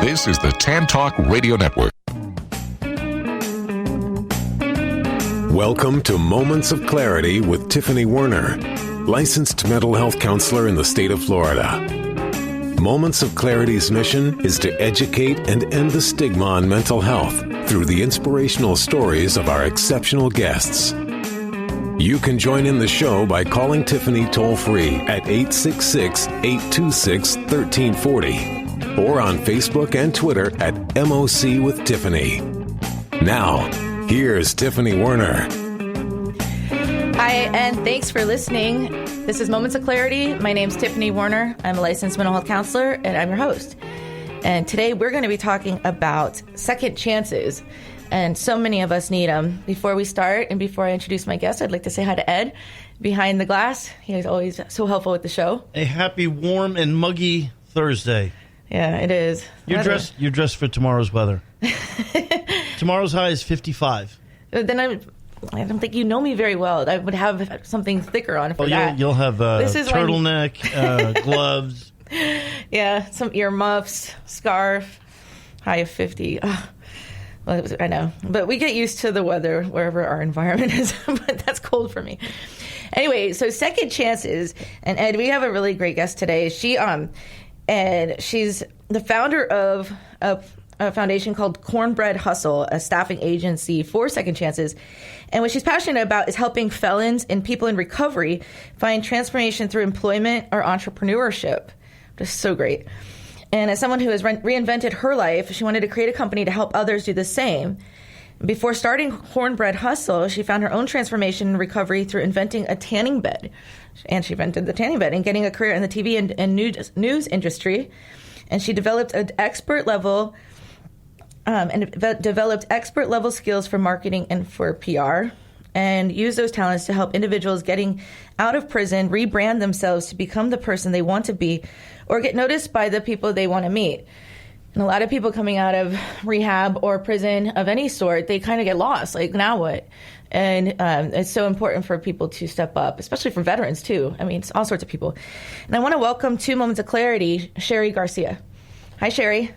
This is the Tan Talk Radio Network. Welcome to Moments of Clarity with Tiffany Werner, licensed mental health counselor in the state of Florida. Moments of Clarity's mission is to educate and end the stigma on mental health through the inspirational stories of our exceptional guests. You can join in the show by calling Tiffany toll-free at 866-826-1340 or on Facebook and Twitter at MOC with Tiffany. Now, here's Tiffany Werner. Hi, and thanks for listening. This is Moments of Clarity. My name's Tiffany Werner. I'm a licensed mental health counselor, and I'm your host. And today we're going to be talking about second chances. And so many of us need them. Before we start and before I introduce my guest, I'd like to say hi to Ed behind the glass. He's always so helpful with the show. A happy, warm, and muggy Thursday. Yeah, it is. You're dressed for tomorrow's weather. Tomorrow's high is 55. Then I don't think you know me very well. I would have something thicker on for that. You'll have a turtleneck, gloves. Yeah, some earmuffs, scarf, high of 50. Well, I know, but we get used to the weather wherever our environment is, but that's cold for me. Anyway, so second chances, and Ed, we have a really great guest today. She's the founder of a foundation called Cornbread Hustle, a staffing agency for second chances. And what she's passionate about is helping felons and people in recovery find transformation through employment or entrepreneurship. Just so great. And as someone who has reinvented her life, she wanted to create a company to help others do the same. Before starting Cornbread Hustle, she found her own transformation and recovery through inventing a tanning bed. And she invented the tanning bed and getting a career in the TV and news industry. And she developed an expert level skills for marketing and for PR, and use those talents to help individuals getting out of prison rebrand themselves to become the person they want to be or get noticed by the people they want to meet. And a lot of people coming out of rehab or prison of any sort, they kind of get lost. Like, now what? And it's so important for people to step up, especially for veterans, too. I mean, it's all sorts of people. And I want to welcome to Moments of Clarity, Sherry Garcia. Hi, Sherry.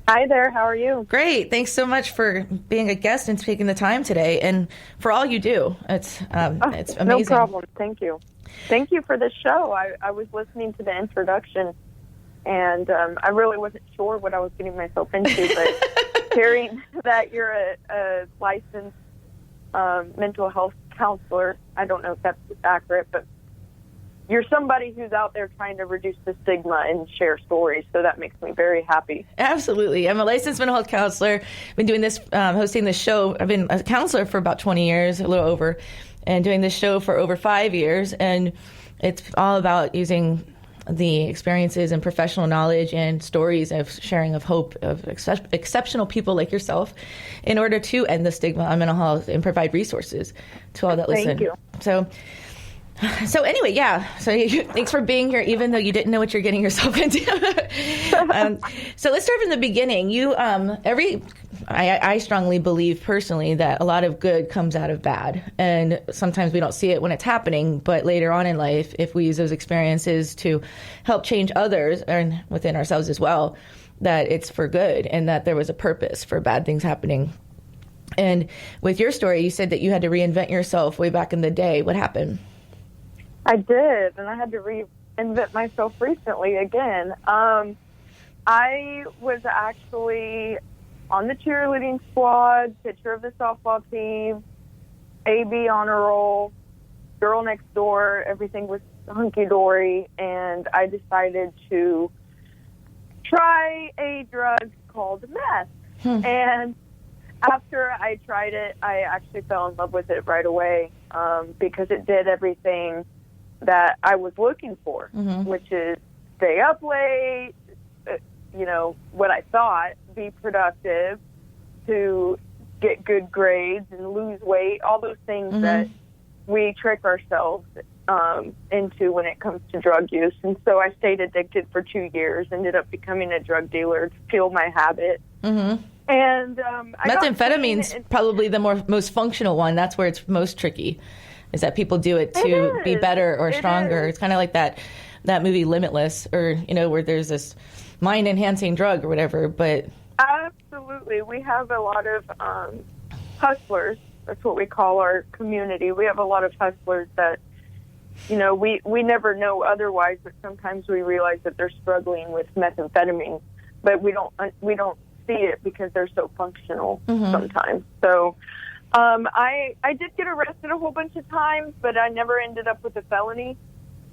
Hi there. How are you? Great. Thanks so much for being a guest and taking the time today, and for all you do. It's amazing. No problem. Thank you. Thank you for this show. I was listening to the introduction, and I really wasn't sure what I was getting myself into, but hearing that you're a licensed mental health counselor, I don't know if that's accurate, but you're somebody who's out there trying to reduce the stigma and share stories, so that makes me very happy. Absolutely. I'm a licensed mental health counselor. I've been doing this, hosting this show. I've been a counselor for about 20 years, a little over, and doing this show for over 5 years. And it's all about using the experiences and professional knowledge and stories of sharing of hope of exceptional people like yourself in order to end the stigma on mental health and provide resources to all that listen. Thank you. So anyway, yeah. So thanks for being here, even though you didn't know what you're getting yourself into. So let's start from the beginning. I strongly believe personally that a lot of good comes out of bad, and sometimes we don't see it when it's happening. But later on in life, if we use those experiences to help change others and within ourselves as well, that it's for good and that there was a purpose for bad things happening. And with your story, you said that you had to reinvent yourself way back in the day. What happened? I did, and I had to reinvent myself recently again. I was actually on the cheerleading squad, pitcher of the softball team, AB honor roll, girl next door. Everything was hunky-dory, and I decided to try a drug called meth. And after I tried it, I actually fell in love with it right away because it did everything that I was looking for, which is stay up late, what I thought, be productive, to get good grades and lose weight, all those things that we trick ourselves into when it comes to drug use. And so I stayed addicted for 2 years, ended up becoming a drug dealer to fuel my habit. And methamphetamine's probably the most functional one. That's where it's most tricky, is that people do it to be better or stronger. It's kind of like that movie Limitless, or where there's this mind-enhancing drug or whatever, but... Absolutely. We have a lot of hustlers. That's what we call our community. We have a lot of hustlers that, you know, we never know otherwise, but sometimes we realize that they're struggling with methamphetamine, but we don't see it because they're so functional sometimes. So I did get arrested a whole bunch of times, but I never ended up with a felony.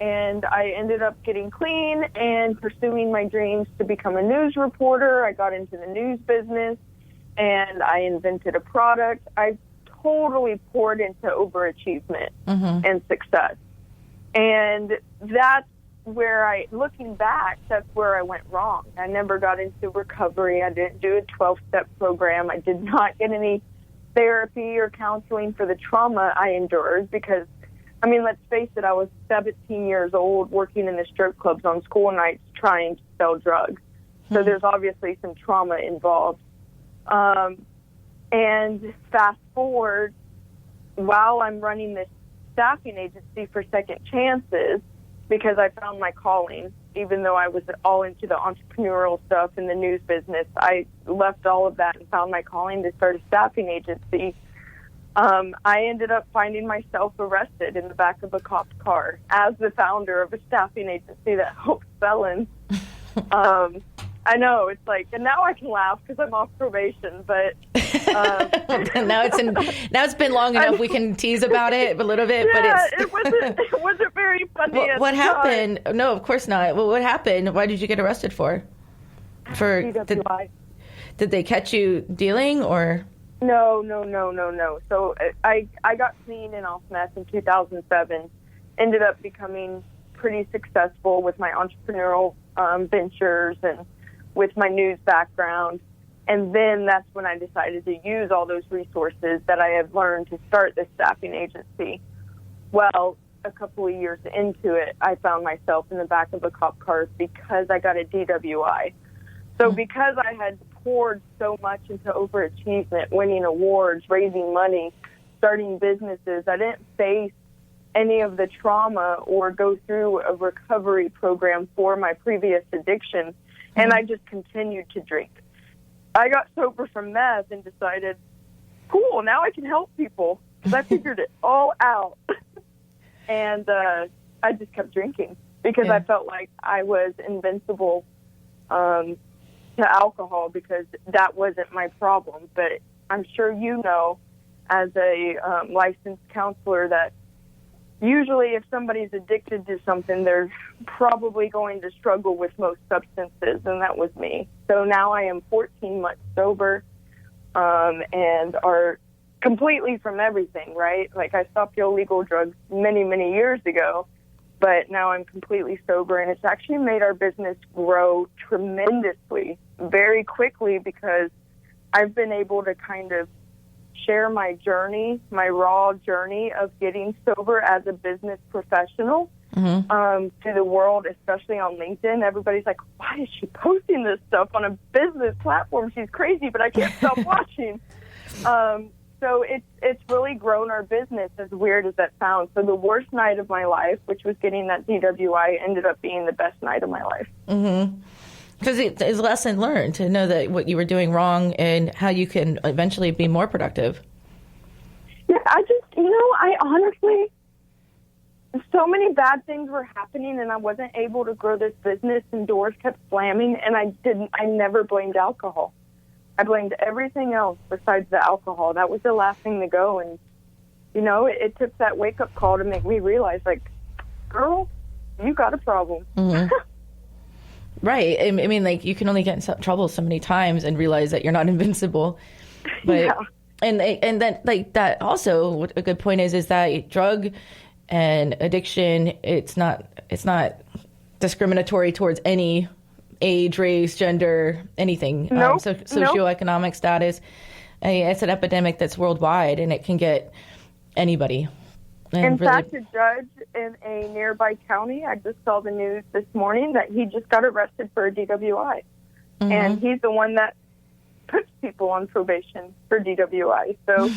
And I ended up getting clean and pursuing my dreams to become a news reporter. I got into the news business, and I invented a product. I totally poured into overachievement and success. And that's where looking back, that's where I went wrong. I never got into recovery. I didn't do a 12-step program. I did not get any therapy or counseling for the trauma I endured because, I mean, let's face it, I was 17 years old working in the strip clubs on school nights trying to sell drugs. So there's obviously some trauma involved. And fast forward, while I'm running this staffing agency for Second Chances, because I found my calling, even though I was all into the entrepreneurial stuff in the news business, I left all of that and found my calling to start a staffing agency. I ended up finding myself arrested in the back of a cop's car as the founder of a staffing agency that helps felons. I know, it's like, and now I can laugh because I'm off probation, but now it's been long enough. We can tease about it a little bit, yeah, but it wasn't very funny. What happened? No, of course not. Well, what happened? Why did you get arrested for? DWI. Did they catch you dealing or? No. So I got clean and off meth in 2007. Ended up becoming pretty successful with my entrepreneurial ventures and with my news background. And then that's when I decided to use all those resources that I had learned to start this staffing agency. Well, a couple of years into it, I found myself in the back of a cop car because I got a DWI. So because I had poured so much into overachievement, winning awards, raising money, starting businesses, I didn't face any of the trauma or go through a recovery program for my previous addiction, and I just continued to drink. I got sober from meth and decided, cool, now I can help people because I figured it all out. And I just kept drinking because I felt like I was invincible to alcohol because that wasn't my problem. But I'm sure you know, as a licensed counselor, that usually if somebody's addicted to something, they're probably going to struggle with most substances, and that was me. So now I am 14 months sober and are completely from everything, right? Like I stopped illegal drugs many, many years ago, but now I'm completely sober, and it's actually made our business grow tremendously, very quickly, because I've been able to kind of share my journey, my raw journey of getting sober as a business professional to the world, especially on LinkedIn. Everybody's like, why is she posting this stuff on a business platform? She's crazy, but I can't stop watching. So it's really grown our business, as weird as that sounds. So the worst night of my life, which was getting that DWI, ended up being the best night of my life. Because it's a lesson learned to know that what you were doing wrong and how you can eventually be more productive. Yeah, I honestly, so many bad things were happening, and I wasn't able to grow this business, and doors kept slamming, and I never blamed alcohol. I blamed everything else besides the alcohol. That was the last thing to go, and, it took that wake-up call to make me realize, like, girl, you got a problem. Right. I mean, like, you can only get in trouble so many times and realize that you're not invincible. But, yeah. And then, like, that also, what a good point is that drug and addiction, it's not discriminatory towards any age, race, gender, anything. Nope. Socioeconomic status. It's an epidemic that's worldwide, and it can get anybody. In fact, a judge in a nearby county, I just saw the news this morning that he just got arrested for a DWI. And he's the one that puts people on probation for DWI. So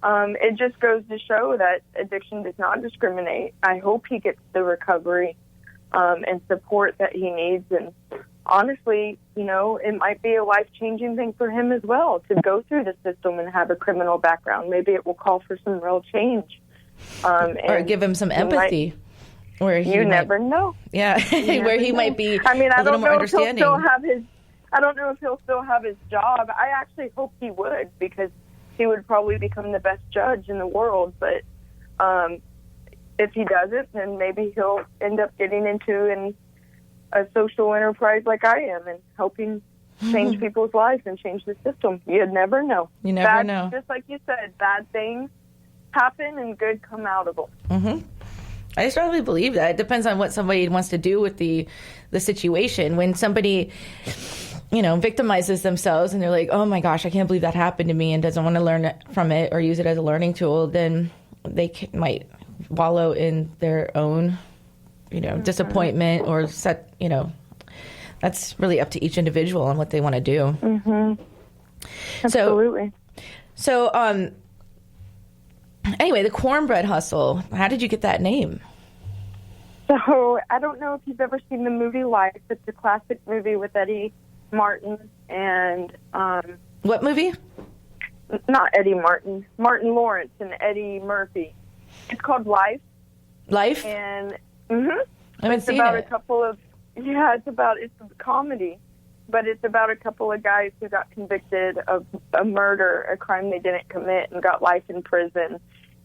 it just goes to show that addiction does not discriminate. I hope he gets the recovery and support that he needs. And honestly, it might be a life-changing thing for him as well to go through the system and have a criminal background. Maybe it will call for some real change. Or give him some empathy. You never know. Yeah, where he might be I a little more understanding. I don't know if he'll still have his job. I actually hope he would, because he would probably become the best judge in the world. But if he doesn't, then maybe he'll end up getting into a social enterprise like I am and helping change people's lives and change the system. You'd never know. You never know. Just like you said, bad things happen and good come out of them. Mm-hmm. I strongly believe that. It depends on what somebody wants to do with the situation. When somebody, victimizes themselves and they're like, oh my gosh, I can't believe that happened to me, and doesn't want to learn from it or use it as a learning tool, then they might wallow in their own, disappointment or set, that's really up to each individual and what they want to do. Mm-hmm. Absolutely. So, anyway, the cornbread hustle, how did you get that name? So, I don't know if you've ever seen the movie Life. It's a classic movie with Eddie Martin and... what movie? Not Eddie Martin. Martin Lawrence and Eddie Murphy. It's called Life. Life? And, I haven't seen about it. It's a comedy, but it's about a couple of guys who got convicted of a murder, a crime they didn't commit, and got life in prison.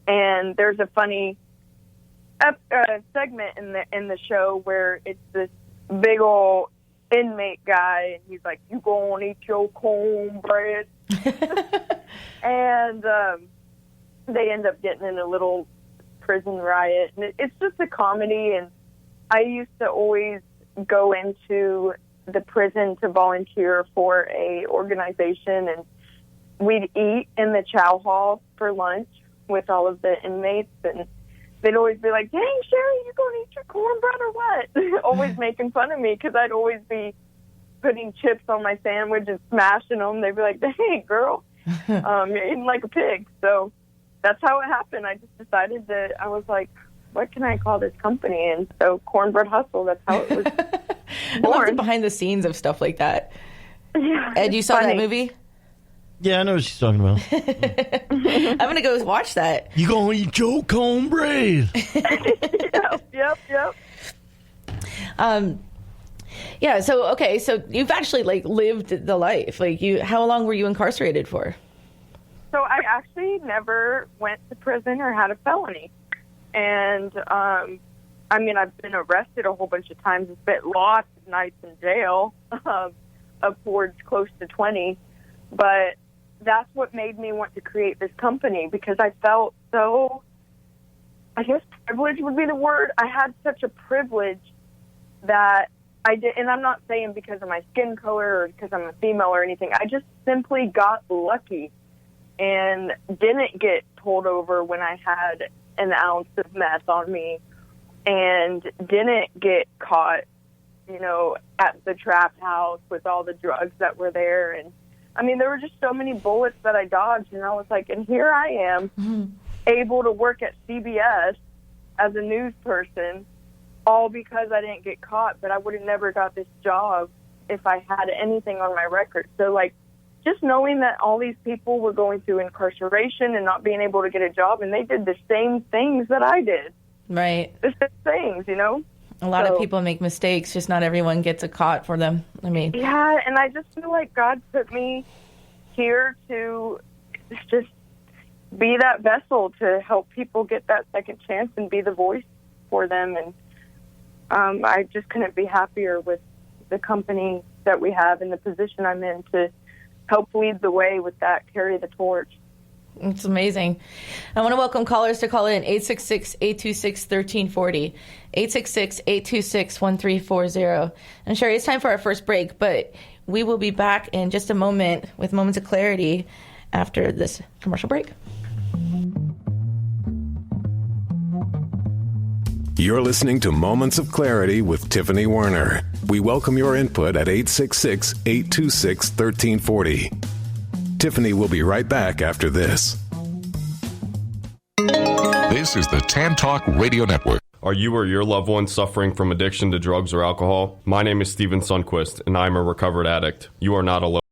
And there's a funny segment in the show where it's this big old inmate guy, and he's like, "You gonna eat your cornbread?" And they end up getting in a little prison riot, and it's just a comedy. And I used to always go into the prison to volunteer for a organization, and we'd eat in the chow hall for lunch with all of the inmates, and they'd always be like, "Dang, Sherry, you gonna eat your cornbread or what?" Always making fun of me because I'd always be putting chips on my sandwich and smashing them. They'd be like, "Dang, girl, you're eating like a pig." So that's how it happened. I just decided that I was like, what can I call this company? And so Cornbread Hustle, that's how it was born. I love the behind the scenes of stuff like that. Yeah, Ed, you saw that movie? Yeah, I know what she's talking about. I'm going to go watch that. You gonna eat your cornbread? Yep. Yeah, so you've actually lived the life. How long were you incarcerated for? So I actually never went to prison or had a felony. And, I've been arrested a whole bunch of times. I've spent lots of nights in jail, upwards close to 20. But that's what made me want to create this company, because I felt so, I guess privilege would be the word. I had such a privilege that I did, and I'm not saying because of my skin color or because I'm a female or anything. I just simply got lucky and didn't get pulled over when I had an ounce of meth on me, and didn't get caught, at the trap house with all the drugs that were there. And there were just so many bullets that I dodged, and I was like, and here I am, able to work at CBS as a news person, all because I didn't get caught. But I would have never got this job if I had anything on my record. So, just knowing that all these people were going through incarceration and not being able to get a job, and they did the same things that I did. Right. The same things, A lot of people make mistakes, just not everyone gets a caught for them. Yeah, and I just feel like God put me here to just be that vessel to help people get that second chance and be the voice for them. And I just couldn't be happier with the company that we have and the position I'm in to help lead the way with that, carry the torch. It's amazing. I want to welcome callers to call in 866-826-1340, 866-826-1340. And Sherry, it's time for our first break, but we will be back in just a moment with Moments of Clarity after this commercial break. You're listening to Moments of Clarity with Tiffany Werner. We welcome your input at 866-826-1340. Tiffany will be right back after this. This is the Tan Talk Radio Network. Are you or your loved one suffering from addiction to drugs or alcohol? My name is Steven Sundquist, and I am a recovered addict. You are not alone.